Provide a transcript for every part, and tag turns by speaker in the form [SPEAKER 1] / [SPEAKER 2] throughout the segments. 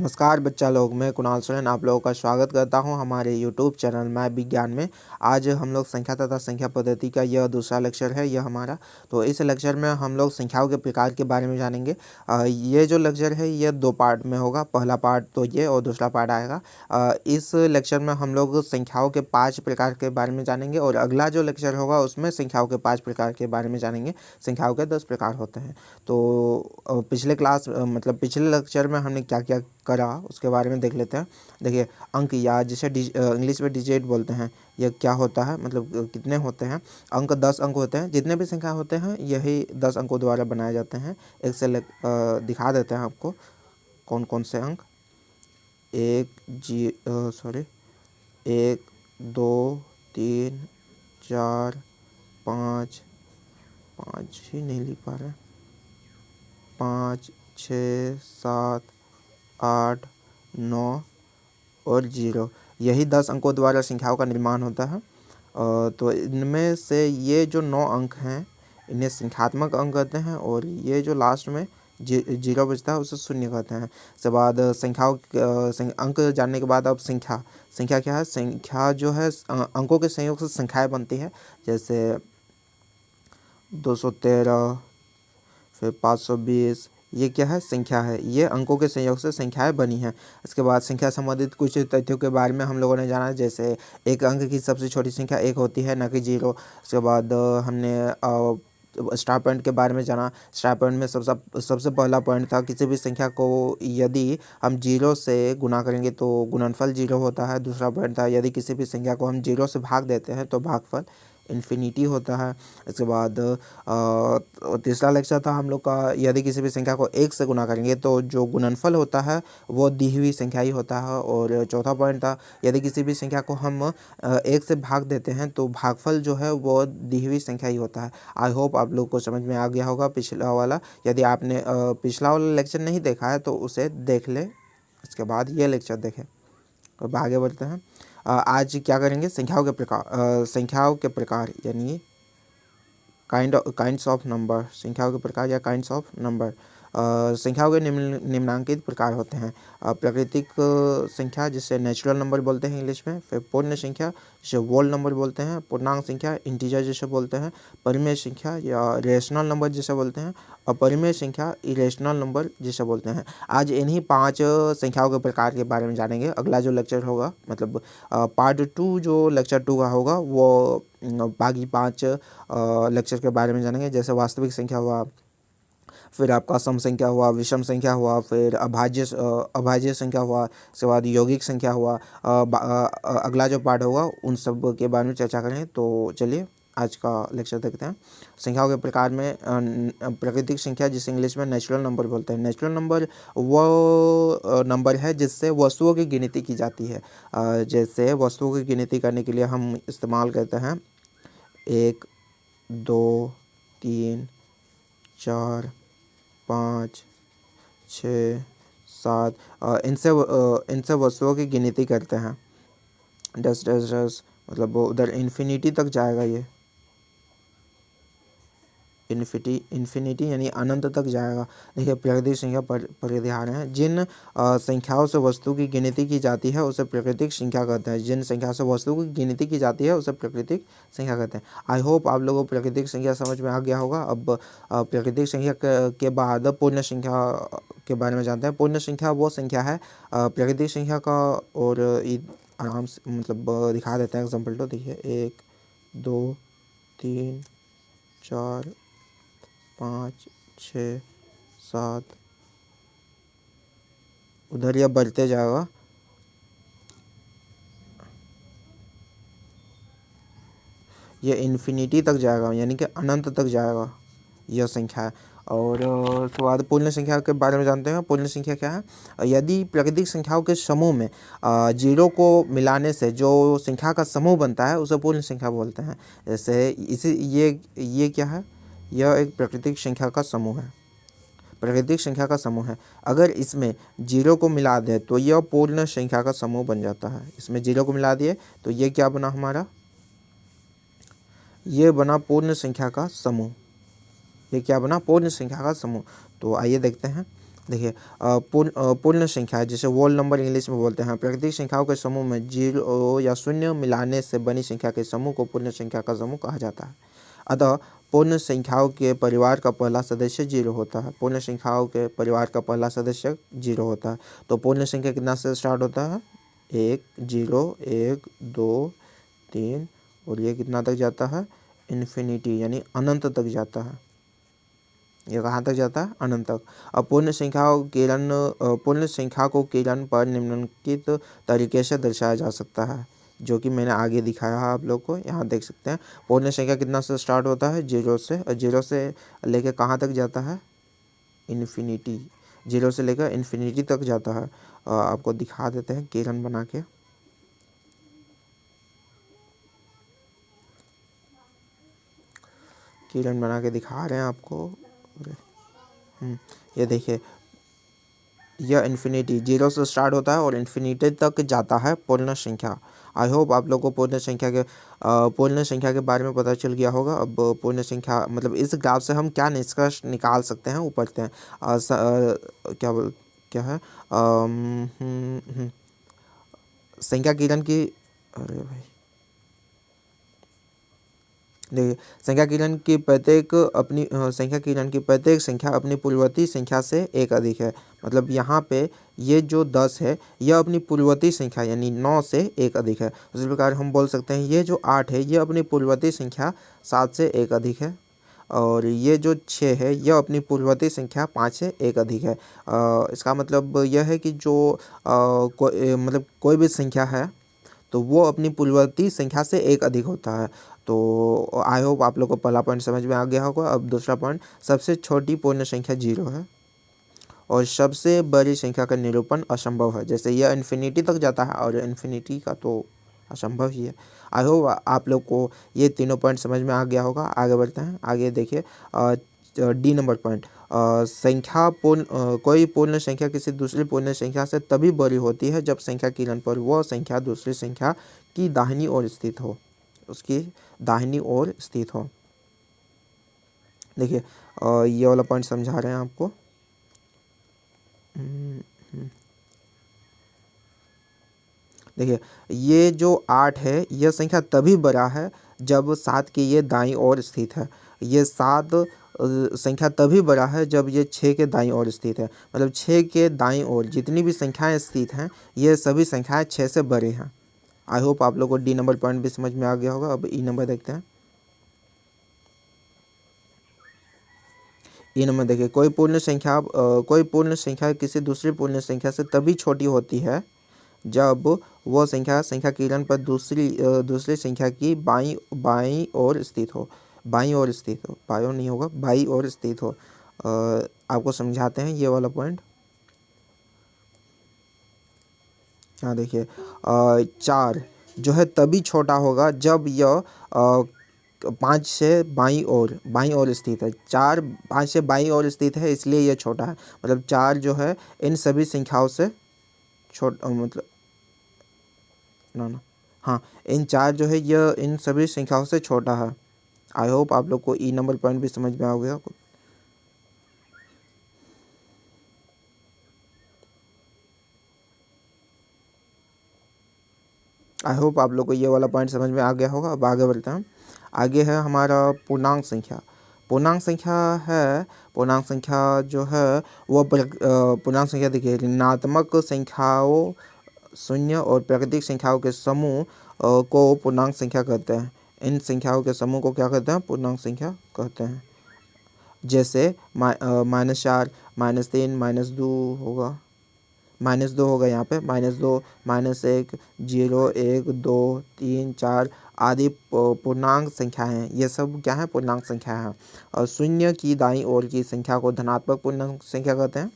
[SPEAKER 1] नमस्कार बच्चा लोग, मैं कुणाल सोरेन आप लोगों का स्वागत करता हूं हमारे यूट्यूब चैनल मैं विज्ञान में। आज हम लोग संख्या तथा संख्या पद्धति का यह दूसरा लेक्चर है यह हमारा। तो इस लेक्चर में हम लोग संख्याओं के प्रकार के बारे में जानेंगे। ये जो लेक्चर है ये दो पार्ट में होगा। पहला पार्ट तो ये और दूसरा पार्ट आएगा। इस लेक्चर में हम लोग संख्याओं के 5 प्रकार के बारे में जानेंगे और अगला जो लेक्चर होगा उसमें संख्याओं के 5 प्रकार के बारे में जानेंगे। संख्याओं के 10 प्रकार होते हैं। तो पिछले लेक्चर में हमने क्या क्या करा उसके बारे में देख लेते हैं। देखिए, अंक या जिसे इंग्लिश में डिजिट बोलते हैं, यह क्या होता है, मतलब कितने होते हैं। अंक 10 अंक होते हैं। जितने भी संख्या होते हैं यही 10 अंकों द्वारा बनाए जाते हैं। एक से दिखा देते हैं आपको कौन कौन से अंक। 1 2 3 4 5 ही नहीं लिख पा रहे, 5 6 7 8 9 और 0, यही 10 अंकों द्वारा संख्याओं का निर्माण होता है। तो इनमें से ये जो 9 अंक हैं इन्हें संख्यात्मक अंक कहते हैं और ये जो लास्ट में 0 बचता है उसे शून्य कहते हैं। इसके बाद अंक जानने के बाद अब संख्या क्या है। संख्या जो है अंकों के संयोग से संख्याएं बनती है। जैसे 213 फिर 520, ये क्या है, संख्या है। ये अंकों के संयोग से संख्याएं बनी हैं। इसके बाद संख्या संबंधित कुछ तथ्यों के बारे में हम लोगों ने जाना। जैसे एक अंक की सबसे छोटी संख्या 1 होती है, न कि 0। उसके बाद हमने स्टार पॉइंट के बारे में जाना। स्टार पॉइंट में सबसे पहला पॉइंट था, किसी भी संख्या को यदि हम 0 से गुना करेंगे तो गुणनफल 0 होता है। दूसरा पॉइंट था, यदि किसी भी संख्या को हम 0 से भाग देते हैं तो भागफल इन्फिनिटी होता है। इसके बाद तीसरा लेक्चर था हम लोग का, यदि किसी भी संख्या को 1 से गुना करेंगे तो जो गुणनफल होता है वो दी हुई संख्या ही होता है। और चौथा पॉइंट था, यदि किसी भी संख्या को हम 1 से भाग देते हैं तो भागफल जो है वो दी हुई संख्या ही होता है। आई होप आप लोग को समझ में आ गया होगा पिछला वाला। यदि आपने पिछला वाला लेक्चर नहीं देखा है तो उसे देख ले, इसके बाद ये लेक्चर देखें। अब आगे बढ़ते हैं। आज क्या करेंगे, संख्याओं के प्रकार यानी काइंड्स ऑफ नंबर। संख्याओं के प्रकार या काइंड्स ऑफ नंबर। संख्याओं के निम्नांकित प्रकार होते हैं। प्राकृतिक संख्या जिसे नेचुरल नंबर बोलते हैं इंग्लिश में। फिर पूर्ण संख्या जिसे होल नंबर बोलते हैं। पूर्णांक संख्या इंटीजर जिसे बोलते हैं। परिमेय संख्या या रेशनल नंबर जिसे बोलते हैं। अपरिमेय संख्या इरेशनल नंबर जिसे बोलते हैं। आज इन्हीं 5 संख्याओं के प्रकार के बारे में जानेंगे। अगला जो लेक्चर होगा, मतलब पार्ट 2 जो लेक्चर 2 का होगा, वो बाकी 5 लेक्चर के बारे में जानेंगे। जैसे वास्तविक संख्या हुआ, फिर आपका सम संख्या हुआ, विषम संख्या हुआ, फिर अभाज्य संख्या हुआ, उसके बाद यौगिक संख्या हुआ। अगला जो पार्ट होगा उन सब के बारे में चर्चा करें। तो चलिए आज का लेक्चर देखते हैं। संख्याओं के प्रकार में प्राकृतिक संख्या जिसे इंग्लिश में नेचुरल नंबर बोलते हैं। नेचुरल नंबर वो नंबर है जिससे वस्तुओं की गिनती की जाती है। जैसे वस्तुओं की गिनती करने के लिए हम इस्तेमाल करते हैं 1 2 3 4 5 6 7, इनसे वस्तुओं की गिनती करते हैं। 10 10 10, मतलब वो उधर इन्फिनिटी तक जाएगा। ये इन्फिनिटी यानी अनंत तक जाएगा। देखिए, प्राकृतिक संख्या परिहार हैं। जिन संख्याओं से वस्तु की गिनती की जाती है उसे प्राकृतिक संख्या कहते हैं। जिन संख्या से वस्तु की गिनती की जाती है उसे प्राकृतिक संख्या कहते हैं। आई होप आप लोगों को प्राकृतिक संख्या समझ में आ गया होगा। अब प्राकृतिक संख्या के बाद पूर्ण संख्या के बारे में जानते हैं। पूर्ण संख्या वो संख्या है प्राकृतिक संख्या का, और आराम से मतलब दिखा देते हैं एग्जाम्पल। तो देखिए, 1 2 3 4 5 6 7, उधर यह बढ़ते जाएगा। यह इन्फिनिटी तक जाएगा यानी कि अनंत तक जाएगा यह संख्या है। और उसके बाद पूर्ण संख्या के बारे में जानते हैं। पूर्ण संख्या क्या है, यदि प्राकृतिक संख्याओं के समूह में 0 को मिलाने से जो संख्या का समूह बनता है उसे पूर्ण संख्या बोलते हैं। जैसे ये क्या है, यह एक प्राकृतिक संख्या का समूह है। प्राकृतिक संख्या का समूह है। अगर इसमें 0 को मिला दें तो यह पूर्ण संख्या का समूह बन जाता है। इसमें 0 को मिला दिए तो ये क्या बना हमारा, ये बना पूर्ण संख्या का समूह। ये क्या बना, पूर्ण संख्या का समूह। तो आइए देखते हैं। देखिए पूर्ण संख्या जिसे वोल नंबर इंग्लिश में बोलते हैं, प्राकृतिक संख्याओं के समूह में 0 या 0 मिलाने से बनी संख्या के समूह को पूर्ण संख्या का समूह कहा जाता है। अतः पूर्ण संख्याओं के परिवार का पहला सदस्य 0 होता है। पूर्ण संख्याओं के परिवार का पहला सदस्य 0 होता है। तो पूर्ण संख्या कितना से स्टार्ट होता है? 1 0 1 2 3 और ये कितना तक जाता है? इन्फिनिटी यानी अनंत तक जाता है। ये कहाँ तक जाता है? अनंत तक। अब पूर्ण संख्या को किरण पर निम्नलिखित तरीके से दर्शाया जा सकता है, जो कि मैंने आगे दिखाया है आप लोग को। यहाँ देख सकते हैं पूर्ण संख्या कितना से स्टार्ट होता है? 0 से, और 0 से लेकर कहाँ तक जाता है? इन्फिनिटी। 0 से लेकर इन्फिनिटी तक जाता है। आपको दिखा देते हैं किरण बना के। किरण बना के दिखा रहे हैं आपको। ये देखिए, यह इन्फिनिटी 0 से स्टार्ट होता है और इन्फिनिटी तक जाता है पूर्ण संख्या। आई होप आप लोग को पूर्ण संख्या के बारे में पता चल गया होगा। अब पूर्ण संख्या मतलब इस ग्राफ से हम क्या निष्कर्ष निकाल सकते हैं वो पढ़ते हैं। क्या है संख्या किरण की, अरे भाई देखिए, संख्या किरण की प्रत्येक संख्या अपनी पूर्ववर्ती संख्या से एक अधिक है। मतलब यहाँ पे ये जो 10 है यह अपनी पूर्ववर्ती संख्या यानी 9 से एक अधिक है। उसी प्रकार हम बोल सकते हैं ये जो 8 है यह अपनी पूर्ववर्ती संख्या 7 से एक अधिक है। और ये जो 6 है यह अपनी पूर्ववर्ती संख्या 5 से एक अधिक है। इसका मतलब यह है कि जो मतलब कोई भी संख्या है तो वो अपनी पूर्ववर्ती संख्या से एक अधिक होता है। तो आई होप आप लोग को पहला पॉइंट समझ में आ गया होगा। अब दूसरा पॉइंट, सबसे छोटी पूर्ण संख्या 0 है और सबसे बड़ी संख्या का निरूपण असंभव है। जैसे यह इन्फिनिटी तक जाता है और इन्फिनिटी का तो असंभव ही है। आई होप आप लोग को ये तीनों पॉइंट समझ में आ गया होगा। आगे बढ़ते हैं। आगे देखिए डी नंबर पॉइंट, कोई पूर्ण संख्या किसी दूसरी पूर्ण संख्या से तभी बड़ी होती है जब संख्या किरण पर वह संख्या दूसरी संख्या की दाहिनी ओर स्थित हो, उसकी दाहिनी ओर स्थित हो। देखिए ये वाला पॉइंट समझा रहे हैं आपको। देखिए ये जो 8 है यह संख्या तभी बड़ा है जब 7 की ये दाईं ओर स्थित है। ये 7 संख्या तभी बड़ा है जब ये 6 के दाईं ओर स्थित है। मतलब 6 के दाईं ओर जितनी भी संख्याएं स्थित हैं ये सभी संख्याएं 6 से बड़ी हैं। आई होप आप लोगों को डी नंबर पॉइंट भी समझ में आ गया होगा। अब ई नंबर देखते हैं। ई नंबर देखिए, कोई पूर्ण संख्या किसी दूसरी पूर्ण संख्या से तभी छोटी होती है जब वह संख्या किरण पर दूसरी संख्या की बाईं ओर स्थित हो। बाईं ओर स्थित हो, बाईं नहीं होगा, बाईं ओर स्थित हो। आपको समझाते हैं ये वाला पॉइंट। हाँ देखिए 4 जो है तभी छोटा होगा जब यह 5 से बाईं ओर स्थित है। 4 5 से बाईं ओर स्थित है इसलिए यह छोटा है। मतलब 4 जो है इन सभी संख्याओं से मतलब ना हाँ, इन 4 जो है यह इन सभी संख्याओं से छोटा है। आई होप आप लोग को ई नंबर पॉइंट भी समझ में आ गया। आई होप आप लोग को ये वाला पॉइंट समझ में आ गया होगा। अब आगे बढ़ते हैं। आगे है हमारा पूर्णांक संख्या। पूर्णांक संख्या है, पूर्णांक संख्या जो है वो पूर्णांक संख्या देखिए, ऋणात्मक संख्याओं, शून्य और प्राकृतिक संख्याओं के समूह को पूर्णांक संख्या कहते हैं। इन संख्याओं के समूह को क्या कहते हैं? पूर्णांक संख्या कहते हैं। जैसे -4 -3 -2 होगा, -2 होगा यहाँ पे, -2 -1 0 1 2 3 4 आदि पूर्णांक संख्या हैं। ये सब क्या है? पूर्णांक संख्या है। और शून्य की दाईं ओर की संख्या को धनात्मक पूर्णांक संख्या कहते हैं।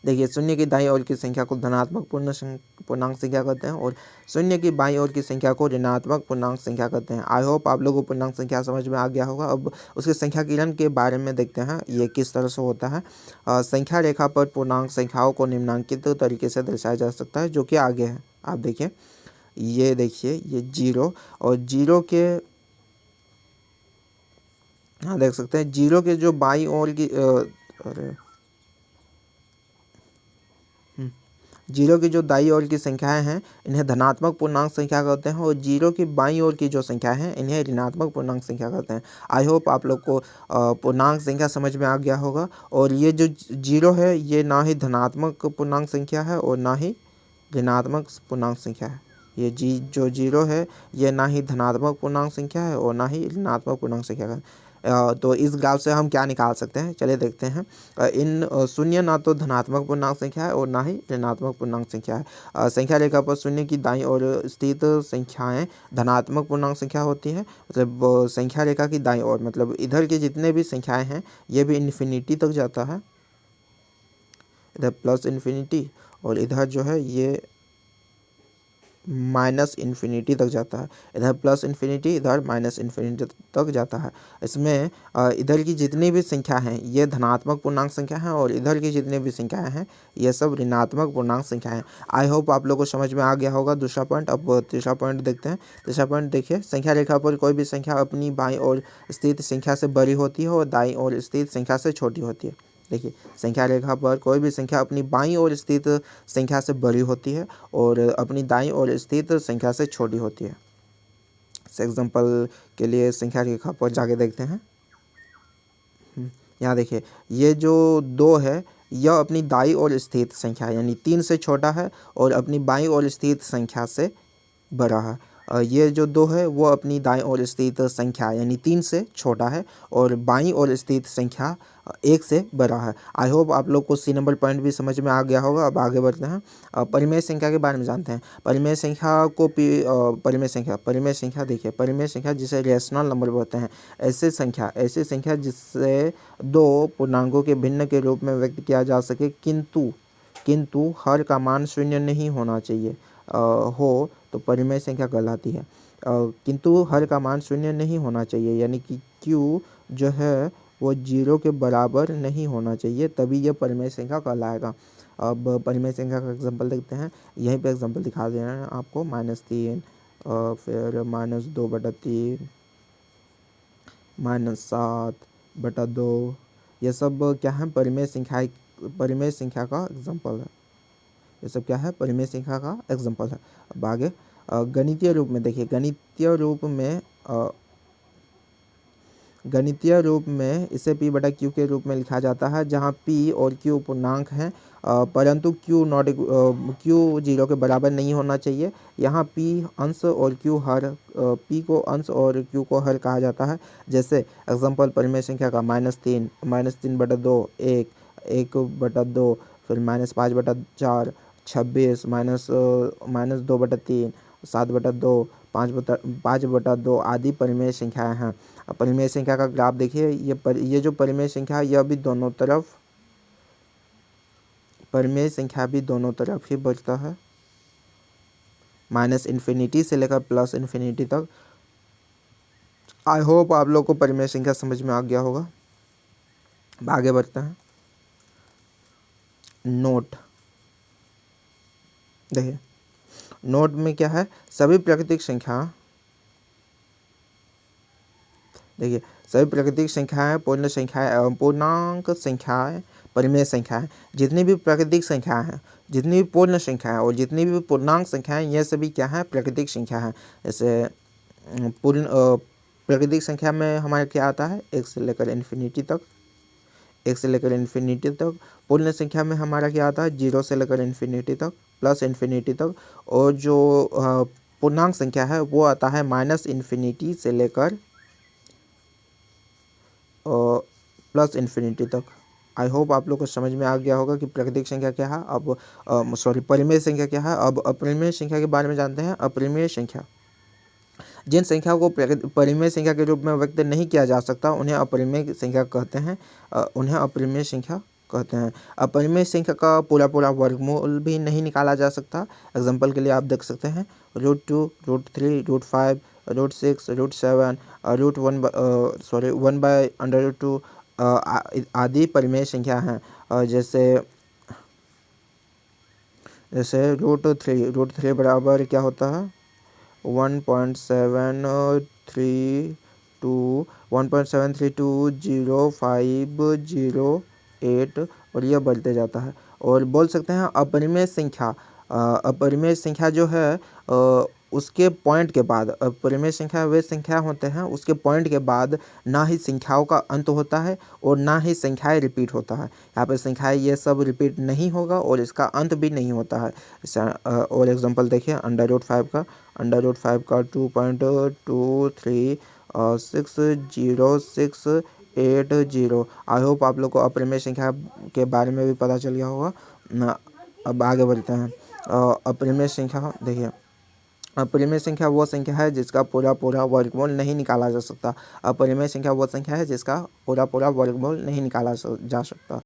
[SPEAKER 1] देखिए शून्य की दाईं ओर की संख्या को धनात्मक पूर्णांक संख्या कहते हैं और शून्य की बाईं ओर की संख्या को ऋणात्मक पूर्णांक संख्या कहते हैं। आई होप आप लोगों को पूर्णांक संख्या समझ में आ गया होगा। अब उसके संख्या किरण के बारे में देखते हैं ये किस तरह से होता है। संख्या रेखा पर पूर्णांक संख्याओं को निम्नांकित तरीके से दर्शाया जा सकता है, जो कि आगे है। आप देखिए, ये देखिए ये 0 और 0 के, हाँ देख सकते हैं 0 के जो बाईं ओर की जीरो की जो दाईं ओर की संख्याएं हैं इन्हें धनात्मक पूर्णांक संख्या कहते हैं, और जीरो की बाईं ओर की जो संख्या हैं इन्हें ऋणात्मक पूर्णांक संख्या कहते हैं। आई होप आप लोग को पूर्णांक संख्या समझ में आ गया होगा। और ये जो जीरो है ये ना ही धनात्मक पूर्णांक संख्या है और ना ही ऋणात्मक पूर्णांक संख्या है। ये जो जीरो है ये ना ही धनात्मक पूर्णांक संख्या है और ना ही ऋणात्मक पूर्णांक संख्या है। तो इस ग्राफ से हम क्या निकाल सकते हैं, चलिए देखते हैं। इन शून्य ना तो धनात्मक पूर्णांक संख्या है और ना ही ऋणात्मक पूर्णांक संख्या है। संख्या रेखा पर शून्य की दाईं ओर स्थित संख्याएं धनात्मक पूर्णांक संख्या होती है। मतलब संख्या रेखा की दाईं ओर मतलब इधर के जितने भी संख्याएं हैं ये भी इन्फिनिटी तक जाता है, इधर प्लस इन्फिनिटी, और इधर जो है ये माइनस इन्फिनिटी तक जाता है। इधर प्लस इन्फिनिटी, इधर माइनस इन्फिनिटी तक जाता है। इसमें इधर की जितनी भी संख्या हैं ये धनात्मक पूर्णांक संख्या हैं और इधर की जितनी भी संख्याएं हैं ये सब ऋणात्मक पूर्णांक संख्याएं हैं। आई होप आप लोगों को समझ में आ गया होगा दूसरा पॉइंट। अब तीसरा पॉइंट देखते हैं। तीसरा पॉइंट देखिए, संख्या रेखा पर कोई भी संख्या अपनी बाईं ओर स्थित संख्या से बड़ी होती है और दाईं ओर स्थित संख्या से छोटी होती है। देखिए, संख्या रेखा पर कोई भी संख्या अपनी बाईं ओर स्थित संख्या से बड़ी होती है और अपनी दाईं ओर स्थित संख्या से छोटी होती है। एग्जाम्पल के लिए संख्या रेखा पर जाके देखते हैं। यहाँ देखिए, ये जो 2 है यह अपनी दाईं ओर स्थित संख्या यानी 3 से छोटा है और अपनी बाईं ओर स्थित संख्या से बड़ा है। ये जो 2 है वो अपनी दाईं ओर स्थित संख्या यानी 3 से छोटा है और बाईं ओर स्थित संख्या 1 से बड़ा है। आई होप आप लोग को सी नंबर पॉइंट भी समझ में आ गया होगा। अब आगे बढ़ते हैं, परिमेय संख्या के बारे में जानते हैं। परिमेय संख्या को परिमेय संख्या देखिए, परिमेय संख्या जिसे रेशनल नंबर बोलते हैं, ऐसी संख्या जिससे 2 पूर्णांकों के भिन्न के रूप में व्यक्त किया जा सके किंतु हर का मान शून्य नहीं होना चाहिए हो तो परिमेय संख्या कहलाती है। किंतु हर का मान शून्य नहीं होना चाहिए यानी कि Q जो है वो 0 के बराबर नहीं होना चाहिए, तभी यह परिमेय संख्या कहलाएगा। अब परिमेय संख्या का एग्जांपल देखते हैं। यहीं पे एग्जांपल दिखा दे रहे हैं आपको, -3 फिर -2/3 -7/2, ये सब क्या है, परिमेय संख्या का एग्जांपल है। ये सब क्या है, परिमेय संख्या का एग्जांपल है। अब आगे गणितीय रूप में देखिए, गणितीय रूप में इसे P/Q के रूप में लिखा जाता है, जहाँ P और Q पूर्णांक हैं, परंतु Q 0 के बराबर नहीं होना चाहिए। यहाँ P अंश और Q हर, P को अंश और Q को हर कहा जाता है। जैसे एग्जांपल परिमेय संख्या का -3 -3/2 1 1/2, फिर -5/4 26 -2/3 7/2 5/2 आदि परिमेय संख्याएं हैं। परिमेय संख्या का ग्राफ देखिए, ये जो परिमेय संख्या है यह भी दोनों तरफ, परिमेय संख्या भी दोनों तरफ ही बढ़ता है, -इन्फिनिटी से लेकर +इन्फिनिटी तक। आई होप आप लोग को परिमेय संख्या समझ में आ गया होगा। आगे बढ़ते हैं। नोट देखिए, नोट में क्या है, सभी प्राकृतिक संख्याएं पूर्ण संख्याएं एवं पूर्णांक संख्याएं परिमेय संख्याएं, जितनी भी प्राकृतिक संख्याएं हैं, जितनी भी पूर्ण संख्याएं और जितनी भी पूर्णांक संख्याएं, ये सभी क्या है, प्राकृतिक संख्या है। जैसे प्राकृतिक संख्या में हमारे क्या आता है, 1 से लेकर इन्फिनिटी तक। पूर्ण संख्या में हमारा क्या आता है, 0 से लेकर इन्फिनिटी तक, +इन्फिनिटी तक। और जो पूर्णांक संख्या है वो आता है -इन्फिनिटी से लेकर +इन्फिनिटी तक। आई होप आप लोग को समझ में आ गया होगा कि प्राकृतिक संख्या क्या है। अब परिमेय संख्या क्या है। अब अपरिमेय संख्या के बारे में जानते हैं। अपरिमेय संख्या, जिन संख्या को परिमेय संख्या के रूप में व्यक्त नहीं किया जा सकता उन्हें अपरिमेय संख्या कहते हैं। अपरिमेय संख्या का पूरा वर्गमूल भी नहीं निकाला जा सकता। एग्जाम्पल के लिए आप देख सकते हैं, √2 √3 √5 √6 √7 1/√2 आदि परिमेय संख्या हैं। जैसे √3 बराबर क्या होता है, 1.732 0508 और यह बढ़ते जाता है। और बोल सकते हैं अपरिमेय संख्या। अपरिमेय संख्या जो है उसके पॉइंट के बाद, अपरिमेय संख्या वे संख्या होते हैं उसके पॉइंट के बाद ना ही संख्याओं का अंत होता है और ना ही संख्याएं रिपीट होता है। यहाँ पे संख्याएं ये सब रिपीट नहीं होगा और इसका अंत भी नहीं होता है। और एग्जांपल देखिए अंडर रूट 5 का, अंडर रूट 5 का 2.23 60680। आई होप आप लोग को अपरिमेय संख्या के बारे में भी पता चल गया होगा। अब आगे बढ़ते हैं। अपरिमेय संख्या देखिए, अपरिमेय संख्या वो संख्या है जिसका पूरा पूरा वर्गमूल नहीं निकाला जा सकता। अपरिमेय संख्या वो संख्या है जिसका पूरा पूरा वर्गमूल नहीं निकाला जा सकता।